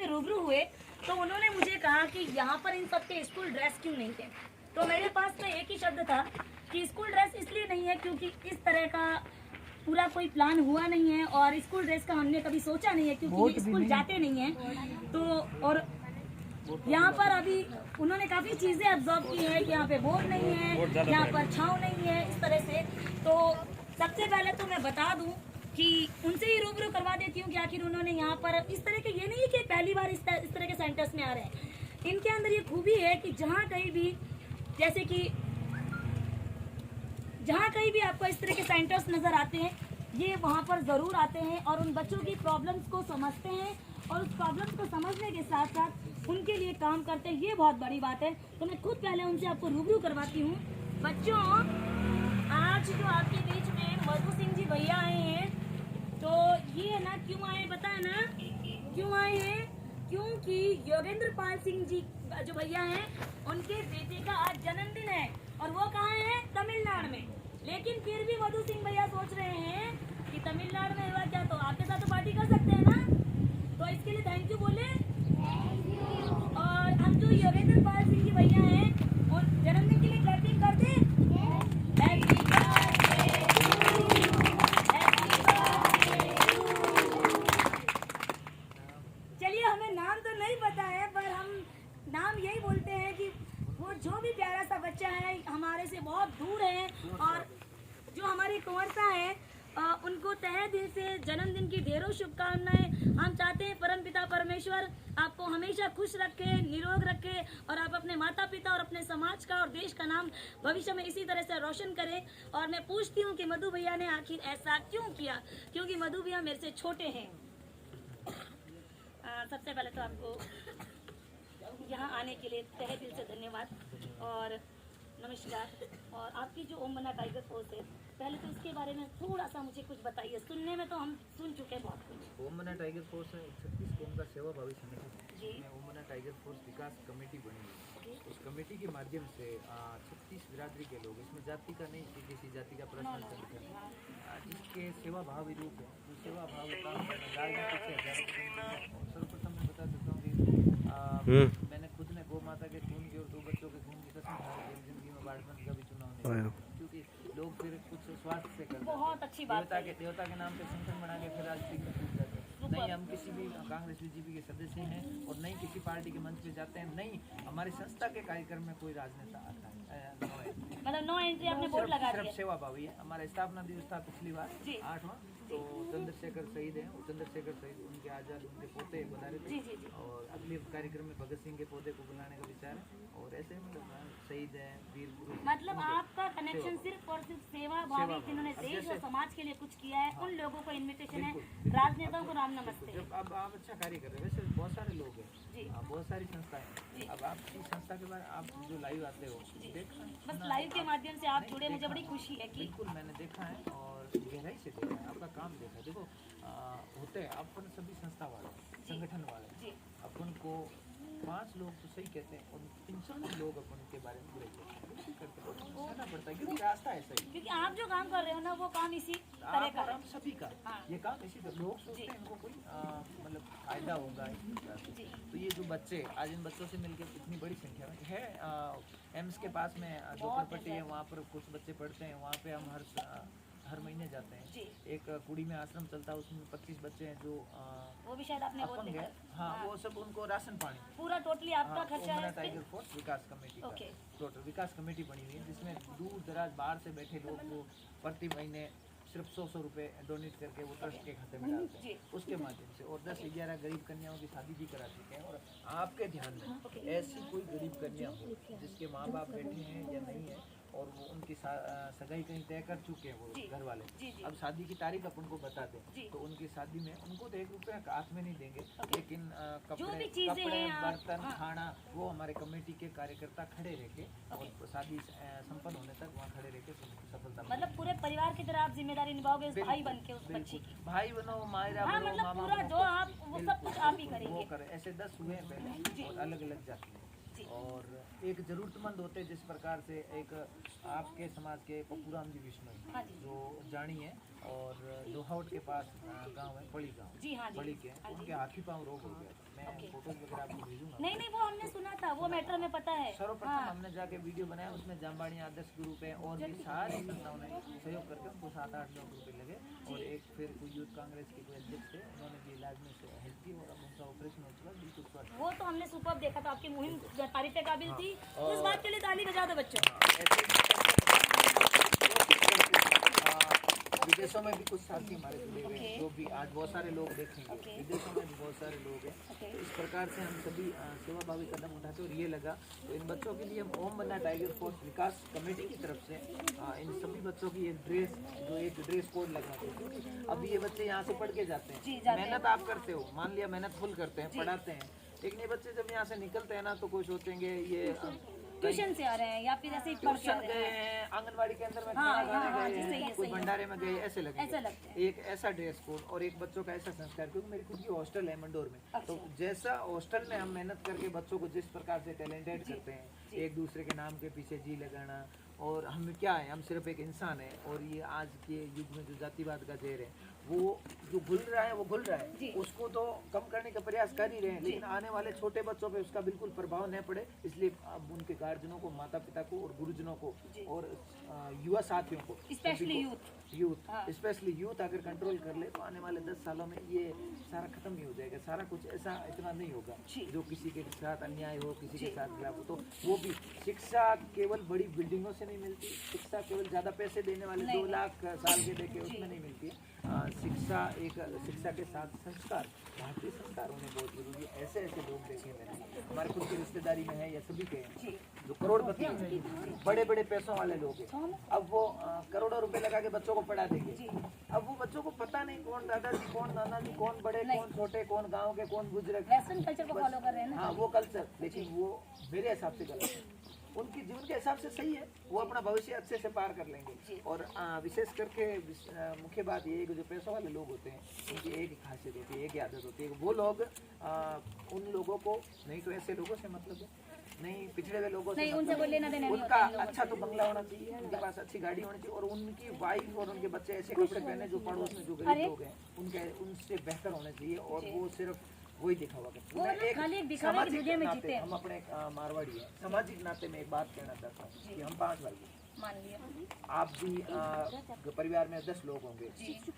से रूबरू हुए तो उन्होंने मुझे कहा कि यहाँ पर इन सबके स्कूल ड्रेस क्यों नहीं थे। तो मेरे पास में एक ही शब्द था कि स्कूल ड्रेस इसलिए नहीं है क्योंकि इस तरह का पूरा कोई प्लान हुआ नहीं है और स्कूल ड्रेस का हमने कभी सोचा नहीं है क्योंकि ये स्कूल जाते नहीं हैं। तो और यहाँ पर अभी उन्होंने काफ़ी चीज़ें ऑब्जर्व की है कि यहाँ पे बोर्ड नहीं है, यहाँ पर छाँव नहीं है, इस तरह से। तो सबसे पहले तो मैं बता दूं कि उनसे ही रूबरू करवा देती हूँ कि आखिर उन्होंने यहाँ पर इस तरह के, ये नहीं है कि पहली बार इस तरह के सेंटर्स में आ रहे हैं। इनके अंदर ये खूबी है कि जहाँ कहीं भी, जैसे कि जहाँ कहीं भी आपको इस तरह के सेंटर्स नज़र आते हैं, ये वहाँ पर ज़रूर आते हैं और उन बच्चों की प्रॉब्लम्स को समझते हैं और उस प्रॉब्लम्स को समझने के साथ साथ उनके लिए काम करते हैं। ये बहुत बड़ी बात है। तो मैं खुद पहले उनसे आपको रूबरू करवाती हूँ। बच्चों, आज जो आपके बीच में मधु सिंह जी भैया आए हैं, तो ये है ना, क्यों आए बताए ना, क्यों आए हैं? क्योंकि योगेंद्र पाल सिंह जी जो भैया हैं, उनके बेटे का आज जन्मदिन है और वो कहाँ है? तमिलनाडु में। लेकिन फिर भी मधु सिंह भैया सोच रहे हैं कि तमिलनाडु में हुआ क्या, तो आपके साथ तो पार्टी कर सकते हैं ना। तो इसके लिए थैंक यू बोले। और हम जो योगेंद्र पाल सिंह जी भैया हैं, और जन्मदिन के लिए क्लैपिंग कर दें। Happy birthday to you, happy birthday to you. चलिए, हमें नाम तो नहीं पता है पर हम नाम यही बोलते हैं कि वो जो भी प्यारा सा बच्चा है हमारे से बहुत दूर है और जो हमारी कुंवरसा है, उनको तहे दिल से जन्मदिन की ढेरों शुभकामनाएं। हम चाहते हैं परमपिता परमेश्वर आपको हमेशा खुश रखे, निरोग रखे और आप अपने माता पिता और अपने समाज का और देश का नाम भविष्य में इसी तरह से रोशन करें। और मैं पूछती हूँ कि मधु भैया ने आखिर ऐसा क्यों किया, क्योंकि मधु भैया मेरे से छोटे हैं। सबसे पहले तो आपको यहाँ आने के लिए तहे दिल से धन्यवाद और नमस्कार। और आपकी जो ओम मना टाइगर फोर्स है, पहले तो इसके बारे में थोड़ा सा मुझे कुछ बताइए। सुनने में तो हम सुन चुके हैं बहुत कुछ। ओम मना टाइगर फोर्स है 36 कौम का सेवा भावी संगठन जी। में ओम मना टाइगर फोर्स विकास कमेटी बनी है। उस कमेटी के माध्यम से 36 बिरादरी के लोग, इसमें जाति का नहीं कि किसी जाति का पर्सनल संगठन है, जिसके सेवा भाव रूप है, जो सेवा भाव राजनीतिक से सर्वप्रथम मैं बता देता हूँ कि मैंने खुद ने गौ माता के खून की और 2 बच्चों के खून की कसम खाई जिंदगी में वार्ड का भी चुनाव नहीं, क्योंकि लोग फिर कुछ स्वार्थ से करते हैं। बहुत अच्छी बात है। देवता के नाम पे संगठन बना के फिर राजनीतिक में कूद जाते हैं। नहीं हम किसी भी कांग्रेस बीजेपी के सदस्य हैं और नहीं किसी पार्टी के मंच पे जाते हैं, नहीं हमारी संस्था के कार्यक्रम में कोई राजनेता आता है। मतलब नो एंट्री आपने बोर्ड लगा दिया। सिर्फ सेवा भावी है। हमारा स्थापना दिवस था पिछली बार 8वां, तो चंद्रशेखर शहीद हैं, चंद्रशेखर शहीद उनके आजाद उनके पोते बधारे थे और अगले कार्यक्रम में भगत सिंह के पौधे को बुलाने का विचार है। और ऐसे मतलब शहीद है, वीर पुरुष। मतलब आपका कनेक्शन सिर्फ और सिर्फ सेवा भावी, जिन्होंने देश और समाज के लिए कुछ किया है, उन लोगों को इनविटेशन है। राजनेताओं को राम नमस्ते। जब अब आप अच्छा कार्य कर रहे हैं, वैसे बहुत सारे लोग हैं, बहुत सारी संस्थाएं। अब आपकी संस्था के बारे आप जो लाइव आते हो देखा, बस लाइव के माध्यम से आप जुड़े, मुझे बड़ी खुशी है कि बिल्कुल मैंने देखा है और गहराई से देखा है, आपका काम देखा है। देखो होते हैं अपन सभी संस्था वाले, संगठन वाले, अपन को 5 लोग तो सही कहते हैं और 300 लोग अपन के बारे में बुरे कहना पड़ता है, क्योंकि रास्ता है सही। क्योंकि आप जो काम कर रहे हो ना, वो काम इसी तरह का हम सभी का ये काम इसी तरह। लोग सोचते हैं इनको कोई मतलब फायदा होगा, तो ये जो बच्चे आज इन बच्चों से मिलकर इतनी बड़ी संख्या में है। एम्स के पास में झोपड़पट्टी है, वहाँ पर कुछ बच्चे पढ़ते हैं, वहाँ पे हम हर महीने जाते हैं। एक कुड़ी में आश्रम चलता है, उसमें 25 बच्चे हैं जो वो भी शायद आपने अपंग है। हाँ, वो सब उनको राशन पानी पूरा टोटली आपका खर्चा है। टाइगर फोर्स विकास कमेटी का टोटल विकास कमेटी बनी हुई है, जिसमें दूर दराज बाहर से बैठे लोग को प्रति महीने सिर्फ 100 रुपये डोनेट करके वो ट्रस्ट के खाते में डालते हैं, उसके माध्यम से। और 10-11 गरीब कन्याओं की शादी भी करा चुके हैं। और आपके ध्यान में ऐसी कोई गरीब कन्या हो जिसके माँ बाप बैठे हैं या नहीं है और वो उनकी सगाई कहीं तय कर चुके हैं, वो घर वाले, अब शादी की तारीख अपन को बता दें, तो उनकी शादी में उनको तो 1 रुपया हाथ में नहीं देंगे, लेकिन कपड़े बर्तन खाना वो हमारे कमेटी के कार्यकर्ता खड़े रह के और शादी संपन्न होने तक वहाँ खड़े रह के सफलता। मतलब पूरे परिवार की तरह आप जिम्मेदारी निभाओगे उस भाई बन के, उस बच्चे की। भाई बनो, मायरा बनो, मतलब पूरा जो आप वो सब कुछ आप ही करेंगे। वो करे। ऐसे 10 हुए हैं पहले और अलग अलग जाति हैं। और एक जरूरतमंद होते जिस प्रकार से एक आपके समाज के पप्पूराम जी विश्नोई जो जानी है और लोहावट के पास गांव है, बड़ी गांव, बड़ी के उनके हाथी पांव रोग हो गया। मैं नहीं नहीं, वो हमने सुना था, वो मैटर हमें पता है। सर्वप्रथम हमने जाके वीडियो बनाया, उसमें जामबाड़ी आदर्श ग्रुप है और भी सारी संस्थाओं ने सहयोग करके उनको 7-8 लाख रुपए लगे। और एक फिर कोई यूथ कांग्रेस के कोई अध्यक्ष थे, उन्होंने भी इलाज में से हेल्प की और अब उनका ऑपरेशन हो चुका, बिल्कुल स्वस्थ। वो तो हमने सुपर देखा था, आपकी मुहिम तारीफ के काबिल थी। इस बात के लिए ताली बजा दो बच्चों। विदेशों में भी कुछ साथी हमारे जुड़े हुए हैं, जो भी आज बहुत सारे लोग देखेंगे, विदेशों में भी बहुत सारे लोग हैं। तो इस प्रकार से हम सभी सेवाभावी कदम उठाते और ये लगा तो इन बच्चों के लिए हम ओम बन्ना टाइगर फोर्स विकास कमेटी की तरफ से इन सभी बच्चों की एक ड्रेस कोड लगाते हैं। अब ये बच्चे यहाँ से पढ़ के जाते हैं, मेहनत आप करते हो, मान लिया मेहनत फुल करते हैं, पढ़ाते हैं, लेकिन ये बच्चे जब यहाँ से निकलते हैं ना तो कोई सोचेंगे ये ट्यूशन से आ रहे हैं या फिर ऐसे ही पढ़ के आ रहे हैं, आंगनबाड़ी के अंदर में खाना खाने गए हैं, कोई भंडारे में गए, ऐसे लगते। एक ऐसा ड्रेस कोड और एक बच्चों का ऐसा संस्कार, क्योंकि मेरी खुद की हॉस्टल है मंडोर में, तो जैसा हॉस्टल में हम मेहनत करके बच्चों को जिस प्रकार से टैलेंटेड करते हैं, एक दूसरे के नाम के पीछे जी लगाना, और हम क्या है, हम सिर्फ एक इंसान है। और ये आज के युग में जो जातिवाद का जहर है वो जो घुल रहा है वो घुल रहा है, उसको तो कम करने का प्रयास कर ही रहे हैं, लेकिन आने वाले छोटे बच्चों पे उसका बिल्कुल प्रभाव नहीं पड़े, इसलिए अब उनके गार्जियनों को, माता पिता को और गुरुजनों को और युवा साथियों को, स्पेशली यूथ अगर कंट्रोल कर ले तो आने वाले 10 सालों में ये सारा खत्म ही हो जाएगा। सारा कुछ ऐसा इतना नहीं होगा जो किसी के साथ अन्याय हो, किसी के साथ खिलाफ हो। तो वो भी शिक्षा केवल बड़ी बिल्डिंगों से नहीं मिलती, शिक्षा केवल ज्यादा पैसे देने वाले 2 लाख साल के देके उसमें नहीं मिलती। शिक्षा के साथ संस्कार, भारतीय संस्कार होने बहुत जरूरी है। ऐसे लोग देखे मैंने, हमारे खुद की रिश्तेदारी में है या सभी के हैं, जो करोड़पति हैं, बड़े बड़े पैसों वाले लोग हैं। अब वो करोड़ों रुपए लगा के बच्चों को पढ़ा देंगे। अब वो बच्चों को पता नहीं कौन दादाजी, कौन नाना जी, कौन बड़े, कौन छोटे, कौन गाँव के, कौन बुजुर्ग, वेस्टर्न कल्चर को फॉलो कर रहे हैं ना। हाँ, वो कल्चर, लेकिन वो मेरे हिसाब से गलत है। उनके जीवन के हिसाब से सही है, वो अपना भविष्य अच्छे से पार कर लेंगे। और विशेष करके मुख्य बात ये है कि जो पैसों वाले लोग होते हैं उनकी एक ही खासियत होती है, एक ही आदत होती है, वो लोग उन लोगों को, नहीं तो ऐसे लोगों से मतलब है, नहीं पिछड़े हुए लोगों से उनसे कोई लेना देना नहीं उनका अच्छा तो बंगला होना चाहिए, उनके पास अच्छी गाड़ी होनी चाहिए, और उनकी वाइफ और उनके बच्चे ऐसे कपड़े पहने जो पड़ोस में जो गरीब लोग हैं उनके उनसे बेहतर होने चाहिए, और वो सिर्फ वही दिखावा करते हैं। हम अपने मारवाड़ी है, सामाजिक नाते में एक बात कहना चाहता हूँ कि हम 5 भाई हैं, मान लिया आप भी परिवार में 10 लोग होंगे,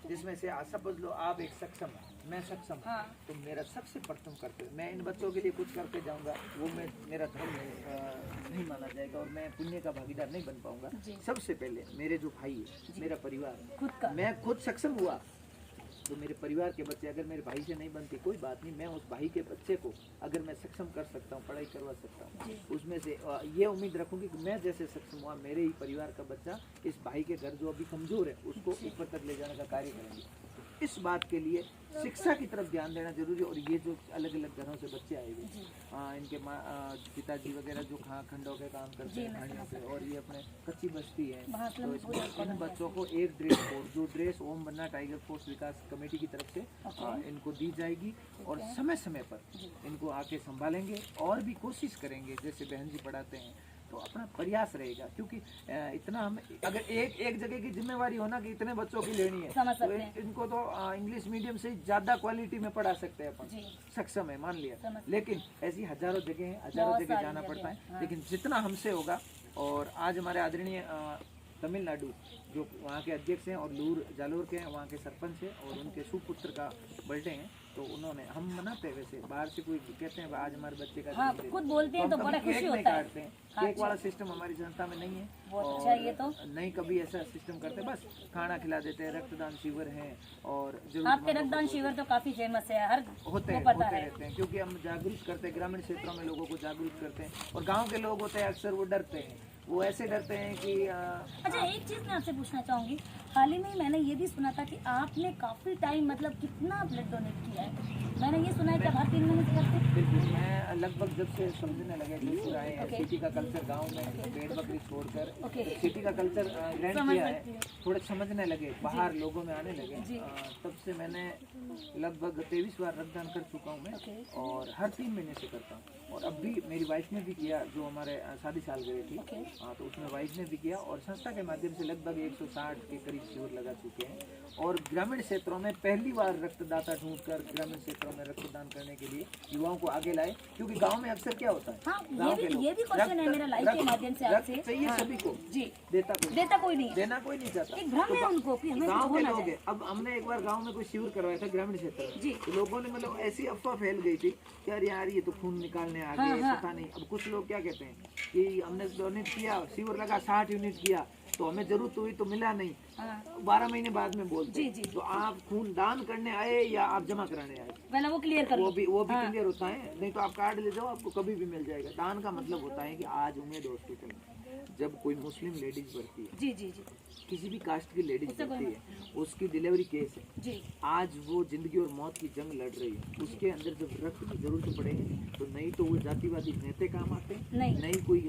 जिसमें से सपोज लो आप एक सक्षम है, मैं सक्षम हूँ, तो मेरा सबसे प्रथम कर्तव्य, मैं इन बच्चों के लिए कुछ करके जाऊँगा, वो मेरा धर्म नहीं माना जाएगा और मैं पुण्य का भागीदार नहीं बन पाऊंगा। सबसे पहले मेरे जो भाई है, मेरा परिवार, मैं खुद सक्षम हुआ तो मेरे परिवार के बच्चे, अगर मेरे भाई से नहीं बनती कोई बात नहीं, मैं उस भाई के बच्चे को अगर मैं सक्षम कर सकता हूँ, पढ़ाई करवा सकता हूँ, उसमें से ये उम्मीद रखूँगी कि मैं जैसे सक्षम हुआ मेरे ही परिवार का बच्चा इस भाई के घर जो अभी कमज़ोर है उसको ऊपर तक ले जाने का कार्य करेंगे। इस बात के लिए शिक्षा की तरफ ध्यान देना जरूरी है। और ये जो अलग अलग घरों से बच्चे आए हुए, इनके पिताजी वगैरह जो खंडों के काम करते हैं खानियों पे, और ये अपने कच्ची बस्ती है, तो इसमें इन बच्चों को एक ड्रेस कोड, जो ड्रेस ओम बन्ना टाइगर फोर्स विकास कमेटी की तरफ से इनको दी जाएगी, और समय समय पर इनको आके संभालेंगे और भी कोशिश करेंगे, जैसे बहन जी पढ़ाते हैं तो अपना प्रयास रहेगा, क्योंकि इतना हम अगर एक जगह की जिम्मेवारी होना कि इतने बच्चों की लेनी है, तो इनको तो इंग्लिश मीडियम से ज्यादा क्वालिटी में पढ़ा सकते हैं अपन, सक्षम है मान लिया, लेकिन ऐसी हजारों जगह है, हजारों जगह जाना पड़ता है, लेकिन जितना हमसे होगा। और आज हमारे आदरणीय तमिलनाडु जो वहाँ के अध्यक्ष हैं और जालोर के हैं, वहाँ के सरपंच हैं, और उनके सुपुत्र का बर्थडे है, तो उन्होंने, हम मनाते हैं वैसे, बाहर से कोई कहते हैं आज हमारे बच्चे का खुद बोलते हैं तो बड़ा खुशी होता है। केक वाला सिस्टम हमारी संस्था में नहीं है, बहुत अच्छा ये तो नहीं कभी ऐसा सिस्टम करते, बस खाना खिला देते हैं, रक्तदान शिविर है, और आपके रक्तदान शिविर तो काफी फेमस है, हर होते रहते हैं, क्योंकि हम जागरूक करते हैं, ग्रामीण क्षेत्रों में लोगों को जागरूक करते हैं, और गाँव के लोग होते हैं अक्सर वो डरते हैं, वो ऐसे डरते हैं कि अच्छा एक चीज़ मैं आपसे पूछना चाहूँगी, हाल ही में मैंने ये भी सुना था कि आपने काफ़ी टाइम मतलब कितना ब्लड डोनेट किया है, मैंने ये सुना है कि आप 3 महीने से करते हैं। बिल्कुल, मैं लगभग जब से समझने लगे जयपुर आए हैं, सिटी का कल्चर गांव में पेड़ बकरी छोड़कर सिटी का कल्चर ग्रैंड किया है, थोड़े समझने लगे, बाहर लोगों में आने लगे, तब से मैंने लगभग 23 बार रक्तदान कर चुका हूँ मैं, और हर 3 महीने से करता हूँ। और अब भी मेरी वाइफ ने भी किया, जो हमारे शादी साल गई थी, हाँ, तो उसमें वाइफ ने भी किया। और संस्था के माध्यम से लगभग 160 के करीब शिविर लगा चुके हैं। और ग्रामीण क्षेत्रों में पहली बार रक्तदाता ढूंढकर ग्रामीण क्षेत्रों में रक्तदान करने के लिए युवाओं को आगे लाए, क्योंकि गांव में अक्सर क्या होता है, हाँ, गांव के लोग ये भी क्वेश्चन है मेरा लाइव के माध्यम से आपसे। चाहिए सभी को, जी, देता कोई नहीं, देना कोई नहीं चाहता। एक भ्रम है उनको कि हमें गांव कुछ के होना लोग चाहिए। हैं। अब हमने एक बार गांव में कोई शिविर करवाया था ग्रामीण क्षेत्र में, जी। तो लोगों ने मतलब ऐसी अफवाह फैल गई थी कि यार ये तो खून निकालने आ गए, पता नहीं। अब कुछ लोग क्या कहते हैं कि हमने डोनेट किया, शिविर लगा, 60 यूनिट किया, तो हमें जरूरत हुई तो मिला नहीं, 12 महीने बाद में बोलते। जी। तो आप खून दान करने आए या आप जमा कराने आए, पहले वो क्लियर कर लो। वो भी क्लियर होता है। नहीं तो आप कार्ड ले जाओ, आपको कभी भी मिल जाएगा। दान का मतलब होता है कि आज उम्मीद हॉस्पिटल में जब कोई मुस्लिम लेडीज बढ़ती है, जी, किसी भी कास्ट की लेडीज बढ़ती है, उसकी डिलीवरी केस है जी, आज वो जिंदगी और मौत की जंग लड़ रही है, उसके अंदर जब रक्त की जरूरत पड़ेगी तो नहीं तो वो जातिवादी नेता काम आते, नहीं कोई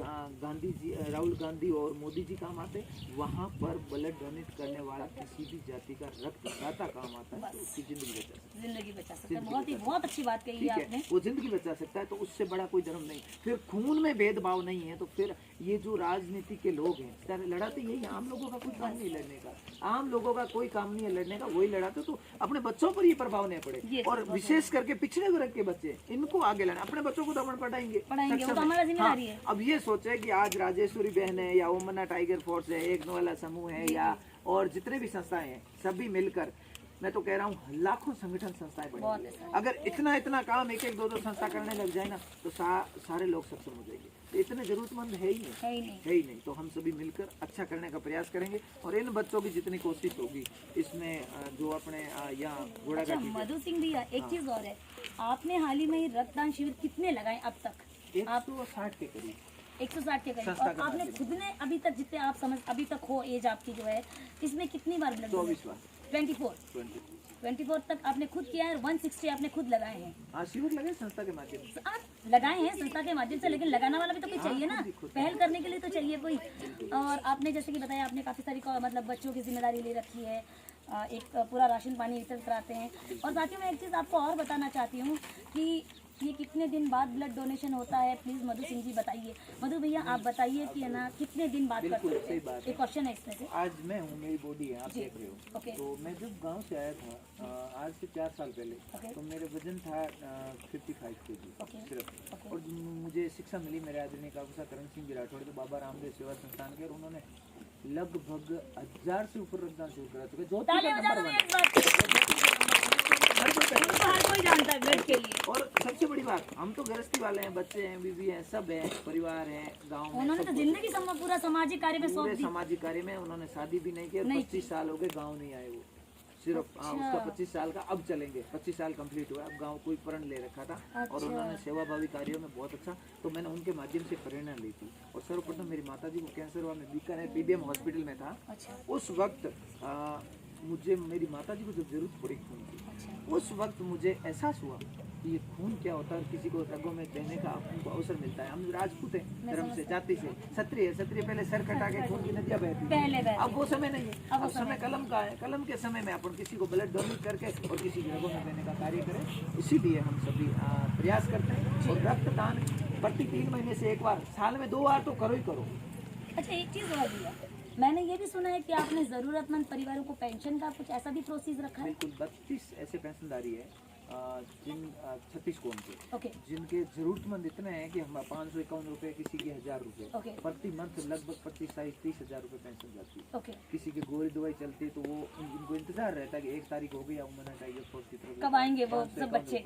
गांधी जी, राहुल गांधी और मोदी जी काम आते, वहाँ पर ब्लड डोनेट करने वाला किसी भी जाति का रक्तदाता काम आता है, तो उसकी जिंदगी बचा सकता है। बहुत अच्छी बात कही है आपने। वो जिंदगी बचा सकता है, तो उससे बड़ा कोई धर्म नहीं। फिर खून में भेदभाव नहीं है, तो फिर ये जो राजनीति के लोग हैं लड़ाते यही, आम लोगों का कोई काम नहीं लड़ने का, आम लोगों का कोई काम नहीं है लड़ने का, वही लड़ाते। तो अपने बच्चों पर ये प्रभाव नहीं पड़े, और विशेष करके पिछड़े वर्ग के बच्चे, इनको आगे लाना। अपने बच्चों को तो अपन पढ़ाएंगे, वो तो हमारा जिम्मेदारी है। अब ये सोचे कि आज राजेश्वरी बहन है या ओमना टाइगर फोर्स है, एक नोएला समूह है, या और जितने भी संस्थाएं हैं, सभी मिलकर, मैं तो कह रहा हूँ लाखों संगठन संस्थाएं बनेंगी। अगर इतना काम एक दो संस्था करने लग जाए ना, तो सारे लोग सक्षम हो जाएंगे। तो इतने जरूरतमंद है ही नहीं। तो हम सभी मिलकर अच्छा करने का प्रयास करेंगे, और इन बच्चों की जितनी कोशिश होगी इसमें, जो अपने यहाँ घोड़ा घाटी। मधु सिंह भैया, एक चीज और है, आपने हाल ही में रक्तदान शिविर कितने लगाए अब तक? 160 के करीब, 160 के करीब। और आपने खुद ने अभी तक, जितने आप समझ अभी तक हो एज आपकी जो है, इसमें कितनी बार ब्लड? 24 बार। 24 तक आपने खुद किया है, 160 आपने खुद लगाए हैं। हाँ, शिविर लगे संस्था के माध्यम से। आप लगाए हैं संस्था के माध्यम से, लेकिन लगाने वाला भी तो कोई चाहिए ना, पहल करने के लिए तो चाहिए कोई। और आपने जैसे कि बताया, आपने काफ़ी सारी मतलब बच्चों की जिम्मेदारी ले रखी है, एक पूरा राशन पानी वितरण कराते हैं। और साथियों, मैं एक चीज़ आपको और बताना चाहती हूँ कि ये कितने दिन बाद ब्लड डोनेशन होता है, प्लीज मधु सिंह जी बताइए। मधु भैया आप बताइए कि है ना, कितने दिन बाद करते हैं? सही बात है। एक क्वेश्चन है इसमें से। आज मैं हूँ, मेरी बॉडी है, आप देख रहे हो। ओके। तो मैं जब गांव से आया था आज से 4 साल पहले, तो मेरे वजन था 55 kg सिर्फ। और मुझे शिक्षा मिली मेरे आदरणीय काबूसा करण सिंह राठौड़, तो बाबा रामदेव सेवा संस्थान के, और उन्होंने लगभग 1000 से ऊपर रक्तदान शुरू करा चुके। हर कोई जानता है ब्लड के लिए। और सबसे बड़ी बात, हम तो गृहस्थी वाले हैं, बच्चे हैं, बीवी हैं, सब हैं, परिवार है गांव में। उन्होंने तो जिंदगी पूरा सामाजिक कार्य में सौंप दी। सामाजिक कार्य में उन्होंने शादी भी नहीं की, 25 साल हो गए गाँव नहीं आए वो, सिर्फ उसका 25 साल का अब चलेंगे, 25 साल कंप्लीट हुआ, अब गांव कोई प्रण ले रखा था। और उन्होंने सेवाभावी कार्यों में बहुत अच्छा, तो मैंने उनके माध्यम से प्रेरणा ली थी। और सर्वप्रथम मेरी माताजी को कैंसर हुआ, मैं बीकानेर पीबीएम हॉस्पिटल में था। उस वक्त मुझे, मेरी माताजी को जब जरूरत पड़ी खून की, उस वक्त मुझे एहसास हुआ कि ये खून क्या होता है, और किसी को रगों में देने का हमको अवसर मिलता है। हम राजपूत हैं, धर्म से, जाति से, क्षत्रिय पहले सर कटा के खून की नदियाँ बहती, अब वो समय नहीं है। अब समय कलम का है, कलम के समय में अपन किसी को ब्लड डोनेट करके और किसी की रगों में देने का कार्य करें। इसीलिए हम सभी प्रयास करते हैं। और रक्तदान प्रति 3 महीने से एक बार, साल में 2 बार तो करो ही करो। अच्छा, एक चीज और भैया, मैंने ये भी सुना है कि आपने जरूरतमंद परिवारों को पेंशन का कुछ ऐसा भी प्रोसेस रखा है? बिल्कुल, 32 ऐसे पेंशनधारी है जिन 36 कौम के, जिनके जरूरतमंद इतने हैं कि हम 551 रुपए, किसी के 1000 रुपए प्रति मंथ, लगभग 25-30 हजार रुपए पेंशन जाती है। किसी की गोली दवाई चलती है, तो वो उनको इंतजार रहता है कि 1 तारीख हो गई, उमना टाइगर फोर्स की तरफ कब आएंगे वो सब बच्चे।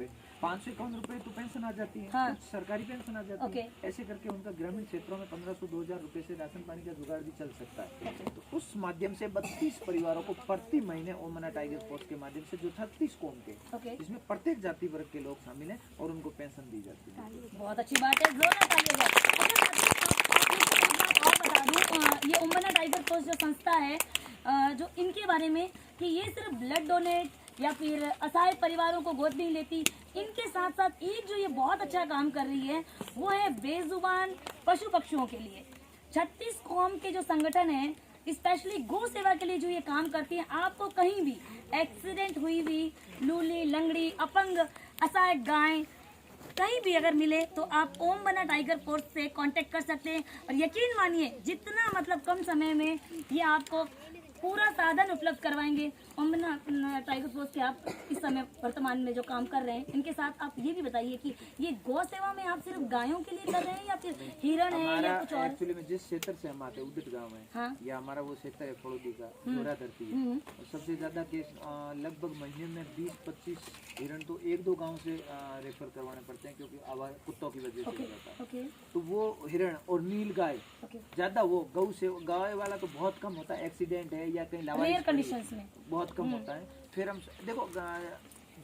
551 रुपए तो पेंशन आ जाती है। हाँ। सरकारी पेंशन आ जाती है। ऐसे करके उनका ग्रामीण क्षेत्रों में 1500-2000 रुपए से राशन पानी का जुगाड़ भी चल सकता है। तो उस माध्यम से 32 परिवारों को प्रति महीने ओमना टाइगर फोर्स के माध्यम से, जो 36 कौम के, इसमें प्रत्येक जाति वर्ग के लोग शामिल हैं, और उनको पेंशन दी जाती है। बहुत अच्छी बात है, जोरदार तालियां। और बता दूं, ये ओमना टाइगर फोर्स जो संस्था है, जो इनके बारे में, कि ये सिर्फ ब्लड डोनेट या फिर असहाय परिवारों को गोद नहीं लेती, इनके साथ साथ एक जो ये बहुत अच्छा काम कर रही है, वो है बेजुबान पशु पक्षियों के लिए। 36 कौम के जो संगठन है, स्पेशली गौ सेवा के लिए जो ये काम करती है, आपको कहीं भी एक्सीडेंट हुई, लूली, लंगड़ी, अपंग, असहाय गाय, कहीं भी अगर मिले तो आप ओम बना टाइगर फोर्स से कांटेक्ट कर सकते हैं। और यकीन मानिए जितना मतलब कम समय में ये आपको पूरा साधन उपलब्ध करवाएंगे। ओम बना टाइगर फोर्स के आप इस समय वर्तमान में जो काम कर रहे हैं इनके साथ आप ये भी बताइए कि ये गौ सेवा में आप सिर्फ गायों के लिए कर रहे हैं या फिर हिरण है या कुछ और? एक्चुअली में जिस क्षेत्र से हम आते हैं उदित गांव है, हाँ। या हमारा वो क्षेत्र है फड़ोदी का घोड़ा धरती है, और सबसे ज्यादा केस लगभग महीने में 20-25 हिरण तो 1-2 गांव से रेफर करवाने पड़ते हैं, क्योंकि आवाज कुत्तों की वजह से हो जाता है। तो वो हिरण और नील गाय ज्यादा, वो गौ से गाय वाला तो बहुत कम होता है, एक्सीडेंट है या कहीं रेयर कंडीशंस में बहुत कम होता है। फिर हम देखो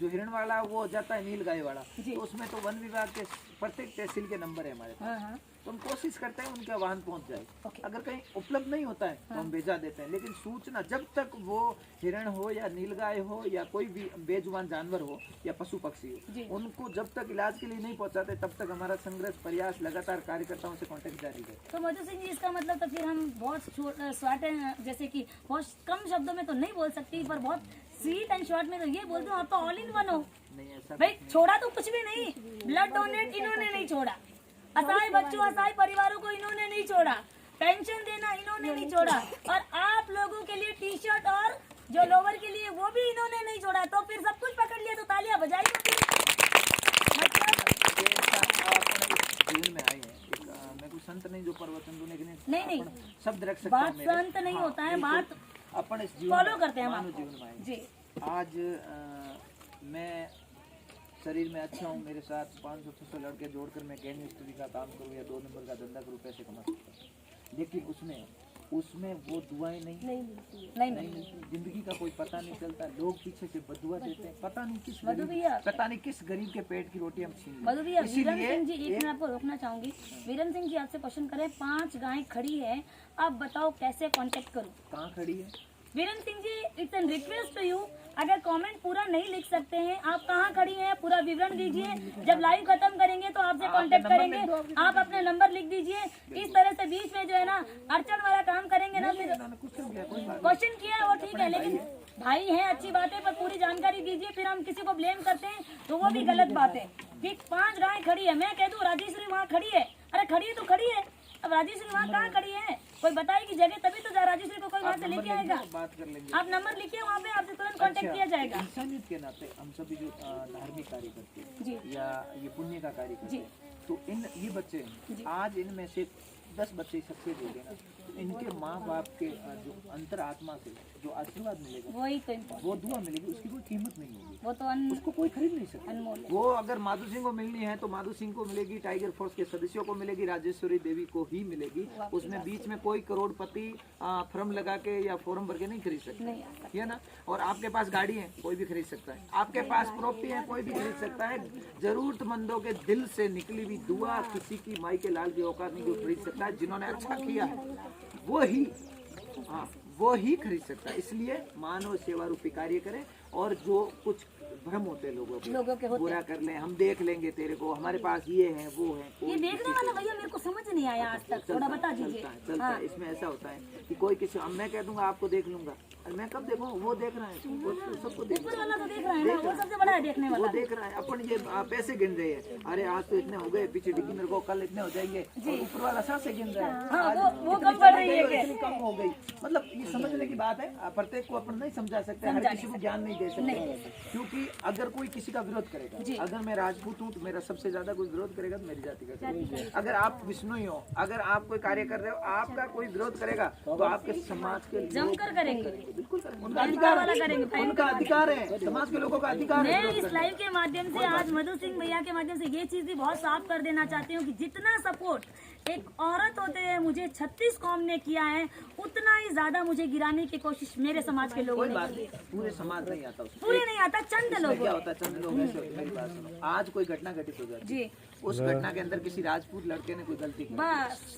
जो हिरण वाला वो जाता है नील गाय वाला, तो उसमें तो वन विभाग के प्रत्येक तहसील के नंबर है हमारे पास, तो हम कोशिश करते हैं उनका वाहन पहुंच जाए। अगर कहीं उपलब्ध नहीं होता है तो हम भेजा देते हैं, लेकिन सूचना जब तक वो हिरण हो या नीलगाय हो या कोई भी बेजुबान जानवर हो या पशु पक्षी हो, उनको जब तक इलाज के लिए नहीं पहुंचाते तब तक हमारा संघर्ष प्रयास लगातार कार्यकर्ताओं से कांटेक्ट जारी है। तो मधु सिंह जी, इसका मतलब तो फिर हम बहुत शॉर्ट जैसे कि बहुत कम शब्दों में तो नहीं बोल सकती, पर बहुत स्वीट एंड शॉर्ट में तो ये बोल दूं आप तो ऑल इन वन हो। नहीं ऐसा भाई छोड़ा तो कुछ भी नहीं, ब्लड डोनेट इन्होंने नहीं छोड़ा, असहाय बच्चों असहाय परिवारों को इन्होंने नहीं छोड़ा, पेंशन देना इन्होंने नहीं छोड़ा, और आप लोगों के लिए टी शर्ट और जो लोवर के लिए वो भी इन्होंने नहीं छोड़ा। तो फिर सब कुछ पकड़ लिया तो तालियां बजाई। जीवन में आए हैं, मैं कोई संत नहीं जो प्रवचन दूंने के लिए नहीं शब्द रख सकता बात संत नहीं होता है, बात अपन इस जीवन फॉलो करते हैं मानव जीवन में आए जी। आज मैं शरीर में अच्छा हूँ, मेरे साथ 500-600 लड़के जोड़कर मैं गैंग मिस्त्री का काम करूँ या 2 नंबर का धंधा करूँ, पैसे कमा सकता हूँ, लेकिन उसमें वो दुआएं नहीं जिंदगी का कोई पता नहीं चलता, लोग पीछे से बदुआ देते हैं, पता नहीं किस गरीब के पेट की रोटी हम छीन मधु भैया, वीरेंद्र सिंह जी, एक मैं आपको रोकना चाहूंगी। वीरेंद्र सिंह जी आपसे क्वेश्चन करें, 5 गायें खड़ी है, आप बताओ कैसे कांटेक्ट करूं? कहाँ खड़ी है Virendra Singh ji? It's an request to you, अगर कमेंट पूरा नहीं लिख सकते हैं, आप कहाँ खड़ी हैं पूरा विवरण दीजिए। जब लाइव खत्म करेंगे तो आपसे कांटेक्ट करेंगे, आप अपने नंबर लिख दीजिए। इस तरह से बीच में जो है ना अड़चन वाला काम करेंगे ना, फिर क्वेश्चन किया वो ठीक है, लेकिन भाई हैं अच्छी बात है, पर पूरी जानकारी दीजिए। फिर हम किसी को ब्लेम करते हैं तो वो भी गलत बात है। कि 5 गाय खड़ी है, मैं कह दूं राजेश्वरी वहाँ खड़ी है, अरे खड़ी है तो खड़ी है, अब राजेश्वरी वहाँ कहाँ खड़ी है? कोई बताएगी जगह, तभी तो राजेश्वरी को कोई वहाँ से लेके आएगा। बात कर लेंगे, आप नंबर लिखिए, वहाँ पे आपसे तुरंत कांटेक्ट किया जाएगा। इंसानियत के नाते हम सभी जो धार्मिक कार्य करते हैं या ये पुण्य का कार्य करते हैं, तो ये बच्चे आज इनमें से 10 बच्चे सक्सेस हो गए ना, इनके माँ बाप के जो अंतर आत्मा से जो आशीर्वाद मिलेगा, वही तो वो दुआ मिलेगी, उसकी कोई कीमत नहीं होगी, वो तो उसको कोई खरीद नहीं सकता। अनमोल। वो अगर माधु सिंह को मिलनी है तो माधु सिंह को मिलेगी, टाइगर फोर्स के सदस्यों को मिलेगी, राजेश्वरी देवी को ही मिलेगी। उसमें बीच में कोई करोड़पति फॉर्म लगा के या फॉर्म भर के नहीं खरीद सकता है ना। और आपके पास गाड़ी है, कोई भी खरीद सकता है, आपके पास प्रॉपर्टी है, कोई भी खरीद सकता है। जरूरतमंदों के दिल से निकली हुई दुआ किसी की माई के लाल की औकात नहीं, कोई खरीद सकता है। जिन्होंने अच्छा किया है वो ही खरीद सकता है। इसलिए मानव सेवा रूपी कार्य करें, और जो कुछ भ्रम होते हैं लोगों के बुरा कर ले, हम देख लेंगे तेरे को, हमारे पास ये है वो है, ये देखने वाला भैया मेरे को समझ नहीं आया आज तक, थोड़ा बता दीजिए। चलता है इसमें ऐसा होता है कि कोई किसी, मैं कह दूंगा आपको देख लूंगा, मैं कब देखूं, वो देख रहा है, वो सबको देख ऊपर वाला तो देख रहा है ना, वो सबसे बड़ा है देखने वाला, वो देख रहा है। अपन ये पैसे गिन रहे हैं, अरे आज तो इतने हो गए, पीछे डिग्गी मेरे को, कल इतने हो जाएंगे, ऊपर वाला सांसें गिन रहा है, वो कम बढ़ रही है, इतनी कम हो गई। मतलब ये समझने की बात है, प्रत्येक को अपन नहीं समझा सकते, हर किसी को ज्ञान नहीं दे सकते, क्योंकि अगर कोई किसी का विरोध करेगा, अगर मैं राजपूत हूँ तो मेरा सबसे ज्यादा कोई विरोध करेगा तो मेरी जाति का, अगर आप विष्णुई हो, अगर आप कोई कार्य कर रहे हो, आपका कोई विरोध करेगा तो आपके समाज के जमकर करेंगे, बिल्कुल उनका अधिकार है, समाज के लोगों का अधिकार है। मैं इस लाइव के माध्यम से आज मधु सिंह भैया के माध्यम से ये चीज भी बहुत साफ कर देना चाहती हूँ कि जितना सपोर्ट एक औरत होते हुए मुझे 36 कौम ने किया है, उतना ही ज्यादा मुझे गिराने की कोशिश मेरे समाज के लोगों ने की। पूरे समाज नहीं आता, पूरे नहीं आता, चंद लोग। क्या होता है, चंद लोग ऐसे होते हैं। मेरी बात सुनो, आज कोई घटना घटित हो जाती है, उस घटना के अंदर किसी राजपूत लड़के ने कोई गलती की,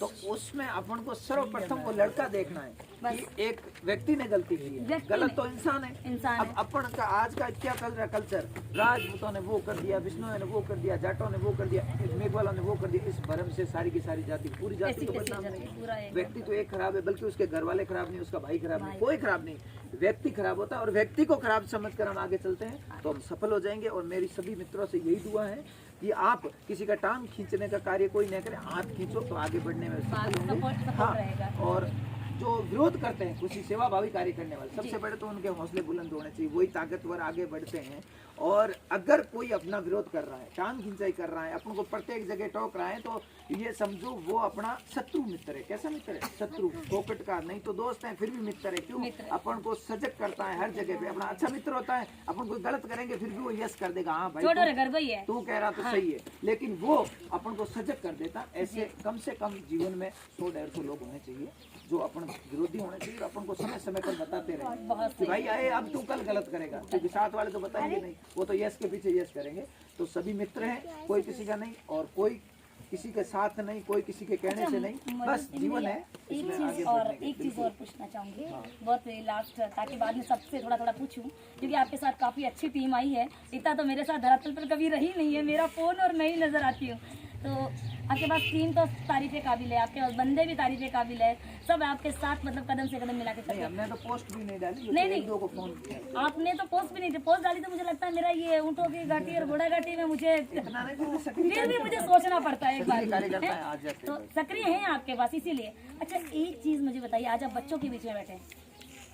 तो उसमें अपन को सर्वप्रथम वो लड़का देखना है कि एक व्यक्ति ने गलती की है, गलत तो इंसान है। अब अपन का आज का क्या चल रहा है कल्चर, राजपूतों ने वो कर दिया, विष्णुओं ने वो कर दिया, जाटों ने वो कर दिया, मेघवालों ने वो कर दिया, इस भरम से सारी की सारी जाति, पूरी जाति तो बदनाम नहीं। व्यक्ति तो एक खराब है, बल्कि उसके घर वाले खराब नहीं, उसका भाई खराब नहीं, कोई खराब नहीं, व्यक्ति खराब होता है। और व्यक्ति को खराब समझकर हम आगे चलते हैं तो हम सफल हो जाएंगे। और मेरी सभी मित्रों से यही दुआ है कि आप किसी का टांग खींचने का कार्य कोई नहीं करे, हाथ खींचो तो आगे बढ़ने में सफल होंगे। हाँ, और जो विरोध करते हैं किसी सेवा भावी कार्य करने वाले, सबसे पहले तो उनके हौसले बुलंद होने चाहिए, वही ताकतवर आगे बढ़ते हैं। और अगर कोई अपना विरोध कर रहा है, टांग खिंचाई कर रहा है, अपन को प्रत्येक जगह टोक रहा है, तो ये समझो वो अपना शत्रु मित्र है। कैसा मित्र है? शत्रु, फोकट का नहीं तो दोस्त है, फिर भी मित्र है। क्यों? अपन को सजग करता है हर जगह पे। अपना अच्छा मित्र होता है, अपन कोई गलत करेंगे फिर भी वो यस कर देगा, हाँ भाई तू कह रहा तो सही है, लेकिन वो अपन को सजग कर देता। ऐसे कम से कम जीवन में 100-150 लोग होने चाहिए जो अपन विरोधी होने चाहिए, अपन को समय समय पर बताते रहे कि भाई आए अब तू कल गलत करेगा, क्योंकि साथ वाले तो बताएंगे नहीं, वो तो यस के पीछे यस करेंगे। तो सभी मित्र हैं, कोई किसी का नहीं और कोई किसी के साथ नहीं, कोई किसी के कहने से नहीं, बस जीवन है। एक चीज और पूछना चाहूंगी, बहुत लास्ट, ताकि बाद में सबसे थोड़ा पूछूं, क्योंकि आपके साथ काफी अच्छी टीम आई है। इतना तो मेरे साथ धरातल पर कभी रही नहीं है, मेरा फोन और मैं ही नजर आती हूँ। तो आपके पास टीम तो तारीफे काबिल है, आपके पास बंदे भी तारीफे काबिल है, सब आपके साथ मतलब कदम से कदम मिला के चलते हैं। हमने तो पोस्ट भी नहीं डाली, नहीं को फोन किया। आपने तो पोस्ट भी नहीं पोस्ट डाली, तो मुझे लगता है मेरा ये ऊँटों की घाटी और घोड़ा घाटी में मुझे फिर भी मुझे सोचना पड़ता है एक बार। तो सक्रिय हैं आपके पास, इसीलिए। अच्छा, एक चीज मुझे बताइए, आज आप बच्चों के बीच में बैठे हैं,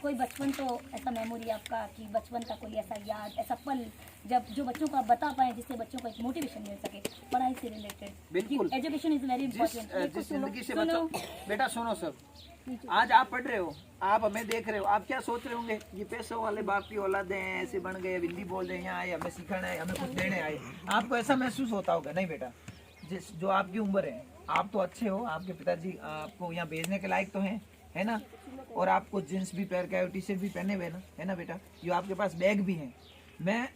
कोई बचपन तो ऐसा मेमोरी आपका कि बचपन का कोई ऐसा याद, ऐसा पल जब जो बच्चों को आप बता पाए, जिससे बच्चों को एक मोटिवेशन मिल सके पढ़ाई से रिलेटेड? बिल्कुल, एजुकेशन इज वेरी इंपॉर्टेंट। जिस जिंदगी से बच्चों, बेटा सुनो सब, आज आप पढ़ रहे हो, आप हमें देख रहे हो, आप क्या सोच रहे होंगे, ये पैसों वाले बाप की औलादे हैं, ऐसे बन गए, हिंदी बोल रहे हैं, यहाँ आए हमें सिखाना है, हमें कुछ देने आए। आपको ऐसा महसूस होता होगा? नहीं बेटा, जिस जो आपकी उम्र है, आप तो अच्छे हो, आपके पिताजी आपको यहाँ भेजने के लायक तो हैं, है ना, और आपको जींस भी पहन के, टी शर्ट भी पहने हुए ना, है ना बेटा, जो आपके पास बैग भी है। मैं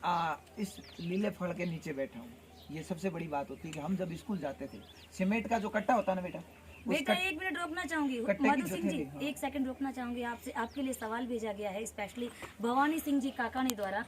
इस लीले फल के नीचे बैठा हूँ, ये सबसे बड़ी बात होती है कि हम जब स्कूल जाते थे, सीमेंट का जो कट्टा होता ना बेटा, एक मिनट रोकना चाहूंगी मधु सिंह जी, एक सेकंड रोकना चाहूंगी आपसे। आपके लिए सवाल भेजा गया है स्पेशली भवानी सिंह जी काकानी द्वारा।